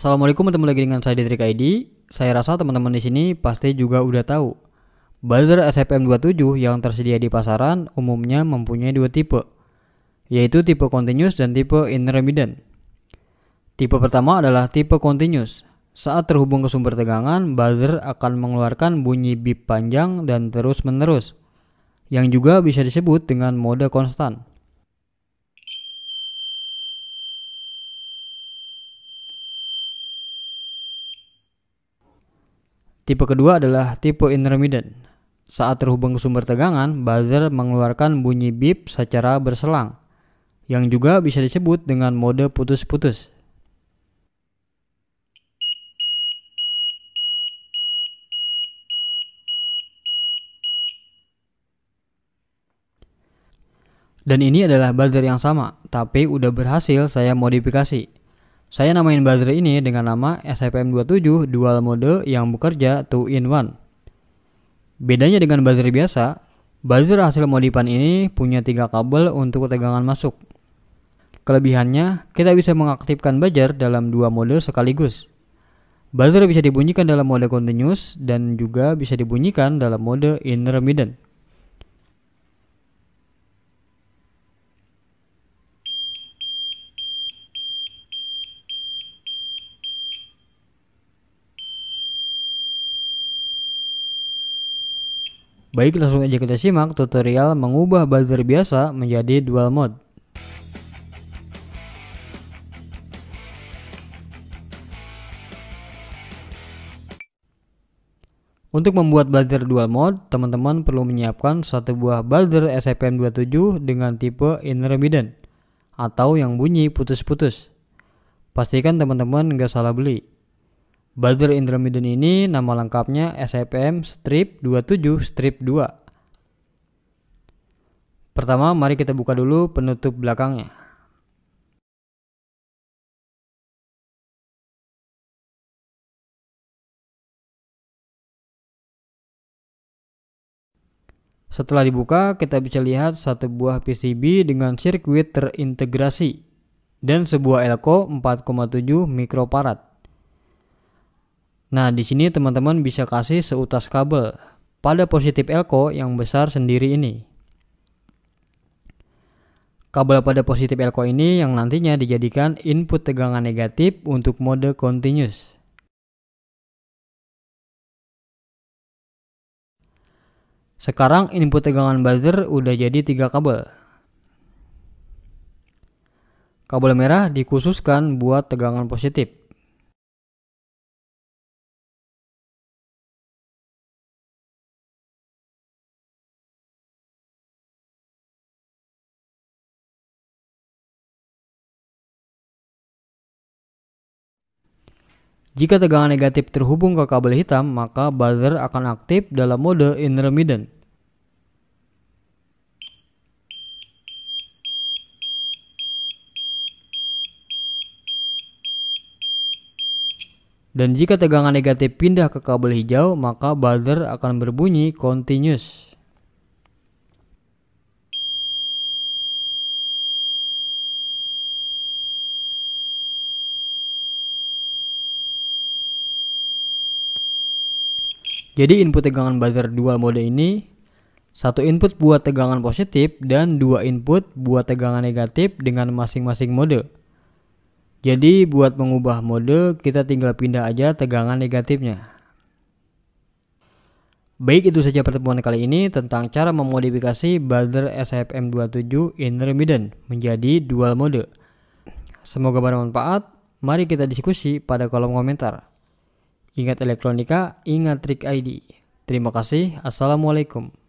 Assalamualaikum, bertemu lagi dengan saya Ditrik ID. Saya rasa teman-teman di sini pasti juga udah tahu. Buzzer SFM27 yang tersedia di pasaran umumnya mempunyai dua tipe, yaitu tipe continuous dan tipe intermittent. Tipe pertama adalah tipe continuous. Saat terhubung ke sumber tegangan, buzzer akan mengeluarkan bunyi bip panjang dan terus-menerus, yang juga bisa disebut dengan mode konstan. Tipe kedua adalah tipe intermittent. Saat terhubung ke sumber tegangan, buzzer mengeluarkan bunyi bip secara berselang, yang juga bisa disebut dengan mode putus-putus. Dan ini adalah buzzer yang sama, tapi udah berhasil saya modifikasi. Saya namain buzzer ini dengan nama SFM27 Dual Mode yang bekerja 2-in-1. Bedanya dengan buzzer biasa, buzzer hasil modifan ini punya 3 kabel untuk tegangan masuk. Kelebihannya, kita bisa mengaktifkan buzzer dalam 2 mode sekaligus. Buzzer bisa dibunyikan dalam mode continuous dan juga bisa dibunyikan dalam mode intermittent. Baik, langsung aja kita simak tutorial mengubah buzzer biasa menjadi dual mode. Untuk membuat buzzer dual mode, teman-teman perlu menyiapkan satu buah buzzer SFM27 dengan tipe intermittent atau yang bunyi putus-putus. Pastikan teman-teman nggak salah beli. Buzzer intermittent ini nama lengkapnya SFM-27-2. Pertama, mari kita buka dulu penutup belakangnya. Setelah dibuka, kita bisa lihat satu buah PCB dengan sirkuit terintegrasi dan sebuah elko 4,7 mikrofarad. Nah, di sini teman-teman bisa kasih seutas kabel pada positif elko yang besar sendiri ini. Kabel pada positif elko ini yang nantinya dijadikan input tegangan negatif untuk mode continuous. Sekarang input tegangan buzzer udah jadi 3 kabel. Kabel merah dikhususkan buat tegangan positif. Jika tegangan negatif terhubung ke kabel hitam, maka buzzer akan aktif dalam mode intermittent. Dan jika tegangan negatif pindah ke kabel hijau, maka buzzer akan berbunyi continuous. Jadi input tegangan buzzer dual mode ini, satu input buat tegangan positif dan 2 input buat tegangan negatif dengan masing-masing mode. Jadi buat mengubah mode, kita tinggal pindah aja tegangan negatifnya. Baik, itu saja pertemuan kali ini tentang cara memodifikasi buzzer SFM27 intermittent menjadi dual mode. Semoga bermanfaat. Mari kita diskusi pada kolom komentar. Ingat elektronika, ingat Trik ID. Terima kasih. Assalamualaikum.